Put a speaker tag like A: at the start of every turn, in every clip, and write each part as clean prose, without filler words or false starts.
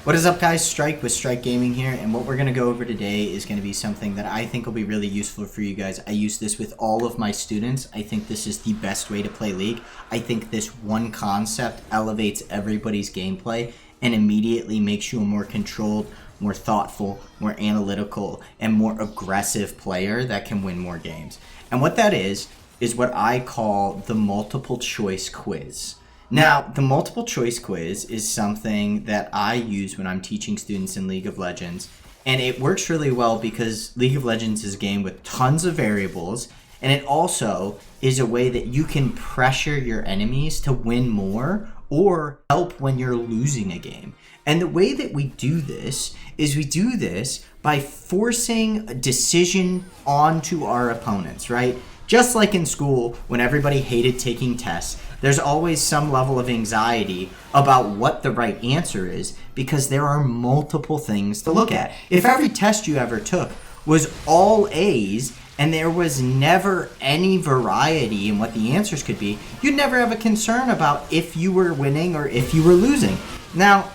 A: What is up, guys? Strike with Strike Gaming here, and what we're going to go over today is going to be something that I think will be really useful for you guys. I use this with all of my students. I think this is the best way to play League. I think this one concept elevates everybody's gameplay and immediately makes you a more controlled, more thoughtful, more analytical, and more aggressive player that can win more games. And what that is what I call the multiple choice quiz. Now, the multiple choice quiz is something that I use when I'm teaching students in League of Legends, and it works really well because League of Legends is a game with tons of variables, and it also is a way that you can pressure your enemies to win more or help when you're losing a game. And the way that we do this is we do this by forcing a decision onto our opponents, right? Just like in school, when everybody hated taking tests, there's always some level of anxiety about what the right answer is because there are multiple things to look at. If every test you ever took was all A's and there was never any variety in what the answers could be, you'd never have a concern about if you were winning or if you were losing. Now,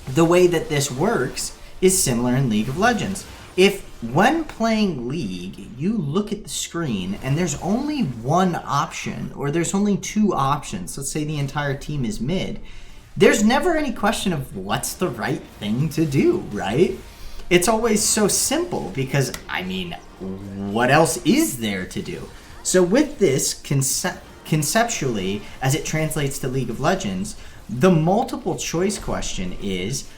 A: the way that this works is similar in League of Legends. If when playing League, you look at the screen and there's only one option or there's only two options, let's say the entire team is mid, there's never any question of what's the right thing to do, right? It's always so simple because, I mean, what else is there to do? So with this, conceptually, as it translates to League of Legends, the multiple choice question is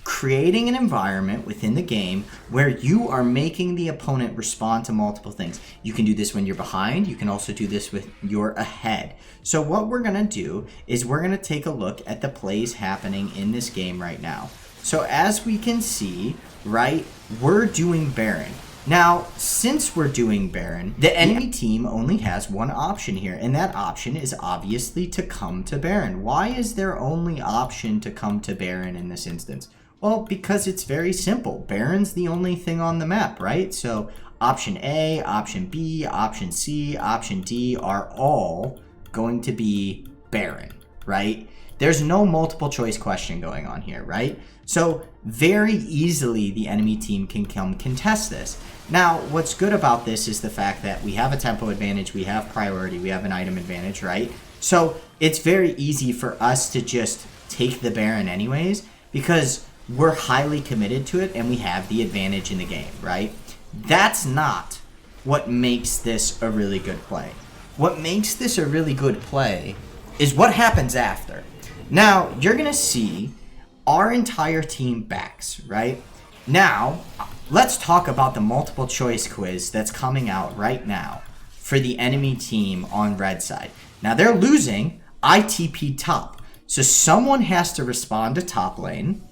A: creating an environment within the game where you are making the opponent respond to multiple things. You can do this when you're behind. You can also do this when you're ahead. So what we're going to do is we're going to take a look at the plays happening in this game right now. So as we can see, right, we're doing Baron. Now, since we're doing Baron, the enemy team only has one option here, and that option is obviously to come to Baron. Why is their only option to come to Baron in this instance? Well, because it's very simple. Baron's the only thing on the map, right? So option A, option B, option C, option D are all going to be Baron, right? There's no multiple choice question going on here, right? So very easily the enemy team can come contest this. Now, what's good about this is the fact that we have a tempo advantage, we have priority, we have an item advantage, right? So it's very easy for us to just take the Baron anyways because we're highly committed to it and we have the advantage in the game, right? That's not what makes this a really good play. What makes this a really good play is what happens after. Now, you're going to see our entire team backs, right? Now, let's talk about the multiple choice quiz that's coming out right now for the enemy team on red side. Now, they're losing ITP top. So someone has to respond to top lane.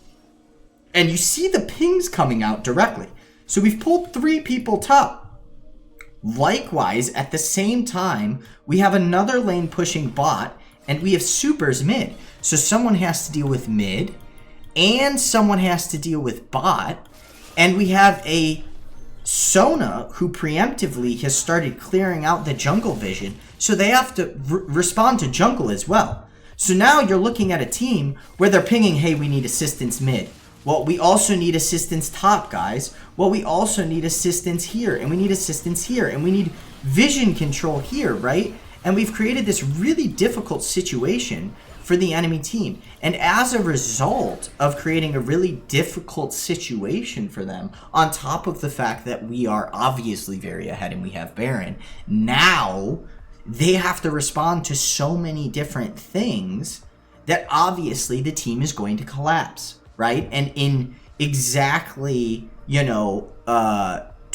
A: And you see the pings coming out directly. So we've pulled 3 people top. Likewise, at the same time, we have another lane pushing bot, and we have supers mid. So someone has to deal with mid, and someone has to deal with bot, and we have a Sona who preemptively has started clearing out the jungle vision, so they have to respond to jungle as well. So now you're looking at a team where they're pinging, hey, we need assistance mid. Well, we also need assistance top, guys. Well, we also need assistance here, and we need assistance here, and we need vision control here, right? And we've created this really difficult situation for the enemy team. And as a result of creating a really difficult situation for them, on top of the fact that we are obviously very ahead and we have Baron, now they have to respond to so many different things that obviously the team is going to collapse. Right? And in exactly, 2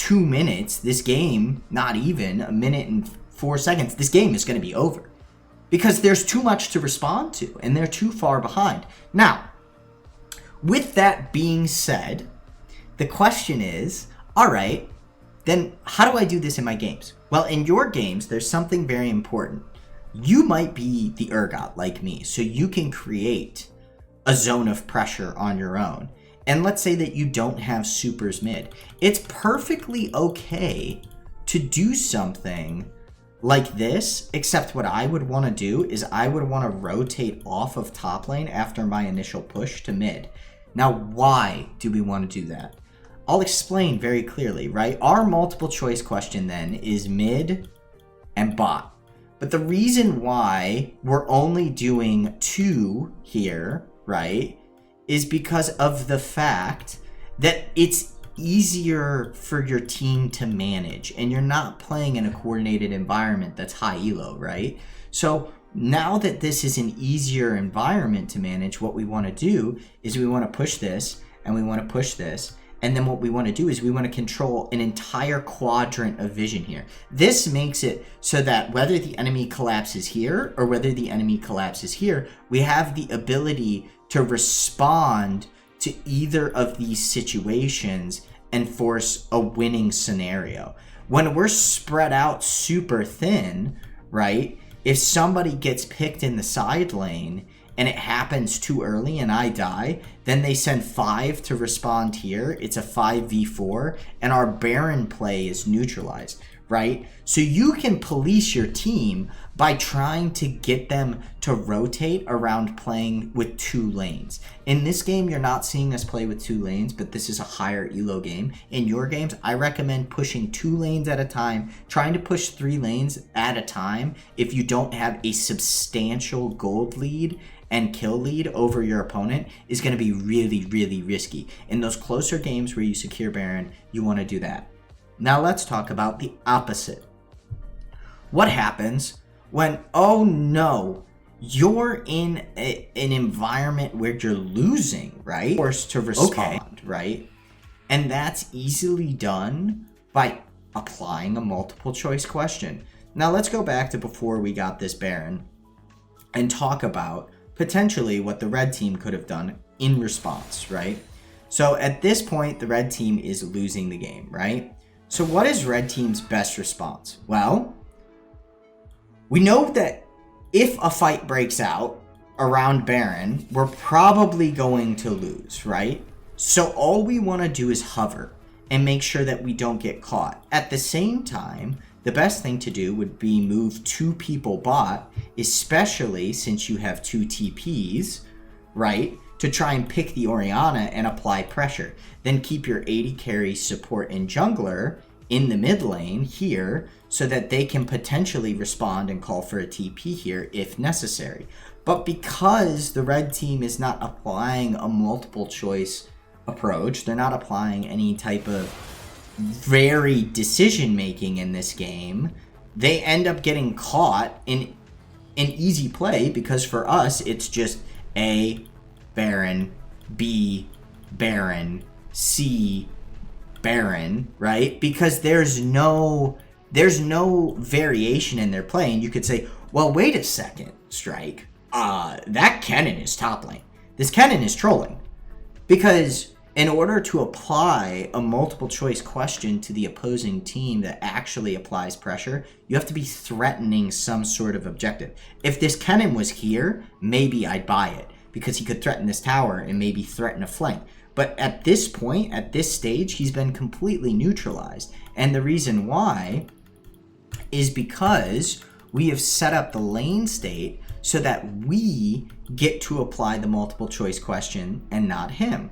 A: minutes, this game, not even a minute and 4 seconds, this game is going to be over. Because there's too much to respond to, and they're too far behind. Now, with that being said, the question is, all right, then how do I do this in my games? Well, in your games, there's something very important. You might be the Urgot like me, so you can create a zone of pressure on your own. And let's say that you don't have supers mid. It's perfectly okay to do something like this, except what I would want to do is I would want to rotate off of top lane after my initial push to mid. Now, why do we want to do that? I'll explain very clearly, right? Our multiple choice question then is mid and bot. But the reason why we're only doing 2 here, right, is because of the fact that it's easier for your team to manage and you're not playing in a coordinated environment that's high elo, right? So now that this is an easier environment to manage, what we want to do is we want to push this and we want to push this. And then what we want to do is we want to control an entire quadrant of vision here. This makes it so that whether the enemy collapses here or whether the enemy collapses here, we have the ability to respond to either of these situations and force a winning scenario. When we're spread out super thin, right? If somebody gets picked in the side lane and it happens too early and I die, then they send 5 to respond here. It's a 5v4 and our Baron play is neutralized, right? So you can police your team by trying to get them to rotate around playing with 2 lanes. In this game, you're not seeing us play with 2 lanes, but this is a higher elo game. In your games, I recommend pushing 2 lanes at a time, trying to push 3 lanes at a time if you don't have a substantial gold lead and kill lead over your opponent is going to be really, really risky. In those closer games where you secure Baron, you want to do that. Now let's talk about the opposite. What happens when, oh no, you're in an environment where you're losing, right? Forced to respond, right? And that's easily done by applying a multiple choice question. Now let's go back to before we got this Baron and talk about potentially what the red team could have done in response, right? So at this point, the red team is losing the game, right? So what is red team's best response? Well, we know that if a fight breaks out around Baron, we're probably going to lose, right? So all we want to do is hover and make sure that we don't get caught. At the same time, the best thing to do would be move 2 people bot, especially since you have 2 TPs, right? To try and pick the Orianna and apply pressure. Then keep your AD carry, support, and jungler in the mid lane here so that they can potentially respond and call for a TP here if necessary. But because the red team is not applying a multiple choice approach, they're not applying any type of very decision making in this game, they end up getting caught in an easy play because for us it's just A, Baron, B, Baron, C, Baron, right? Because there's no variation in their play. And you could say, well, wait a second, Strike. That Kennen is top lane. This Kennen is trolling. Because in order to apply a multiple choice question to the opposing team that actually applies pressure, you have to be threatening some sort of objective. If this Kennen was here, maybe I'd buy it because he could threaten this tower and maybe threaten a flank. But at this point, at this stage, he's been completely neutralized. And the reason why is because we have set up the lane state so that we get to apply the multiple choice question and not him.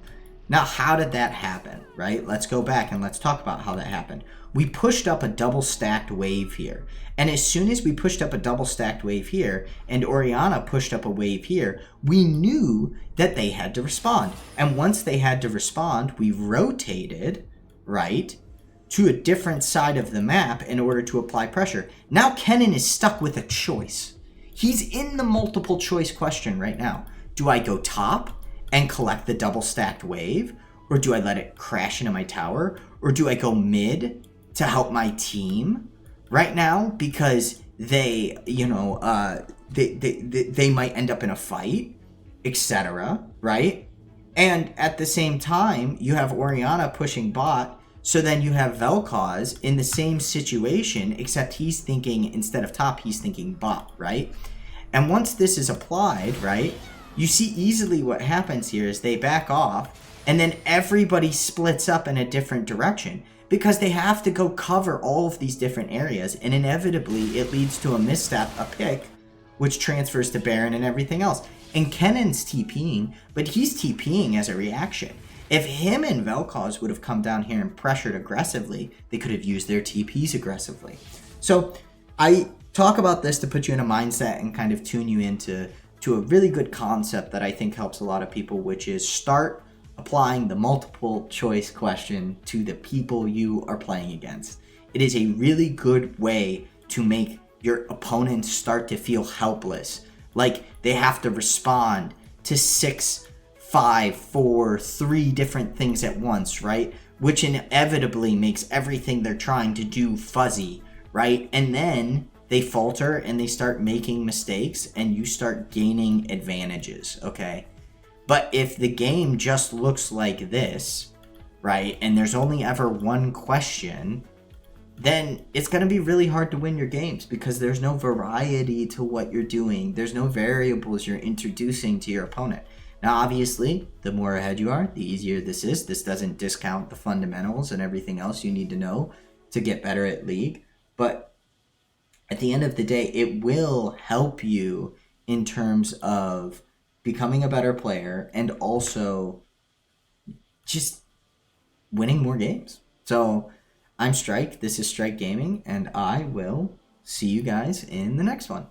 A: Now, how did that happen, right? Let's go back and let's talk about how that happened. We pushed up a double stacked wave here. And as soon as we pushed up a double stacked wave here and Orianna pushed up a wave here, we knew that they had to respond. And once they had to respond, we rotated, right, to a different side of the map in order to apply pressure. Now Kennen is stuck with a choice. He's in the multiple choice question right now. Do I go top and collect the double stacked wave, or do I let it crash into my tower, or do I go mid to help my team right now because they, they might end up in a fight, etc., right? And at the same time, you have Orianna pushing bot, so then you have Vel'Koz in the same situation, except he's thinking, instead of top, he's thinking bot, right? And once this is applied, right, you see easily what happens here is they back off and then everybody splits up in a different direction because they have to go cover all of these different areas, and inevitably it leads to a misstep, a pick, which transfers to Baron and everything else. And Kennan's TPing, but he's TPing as a reaction. If him and Vel'Koz would have come down here and pressured aggressively, they could have used their TPs aggressively. So I talk about this to put you in a mindset and kind of tune you into a really good concept that I think helps a lot of people, which is start applying the multiple choice question to the people you are playing against. It is a really good way to make your opponents start to feel helpless. Like they have to respond to 6, 5, 4, 3 different things at once, right? Which inevitably makes everything they're trying to do fuzzy, right? And then they falter and they start making mistakes and you start gaining advantages, okay? But if the game just looks like this, right, and there's only ever one question, then it's going to be really hard to win your games because there's no variety to what you're doing. There's no variables you're introducing to your opponent. Now, obviously, the more ahead you are, the easier this is. This doesn't discount the fundamentals and everything else you need to know to get better at League. But at the end of the day, it will help you in terms of becoming a better player and also just winning more games. So I'm Strike, this is Strike Gaming, and I will see you guys in the next one.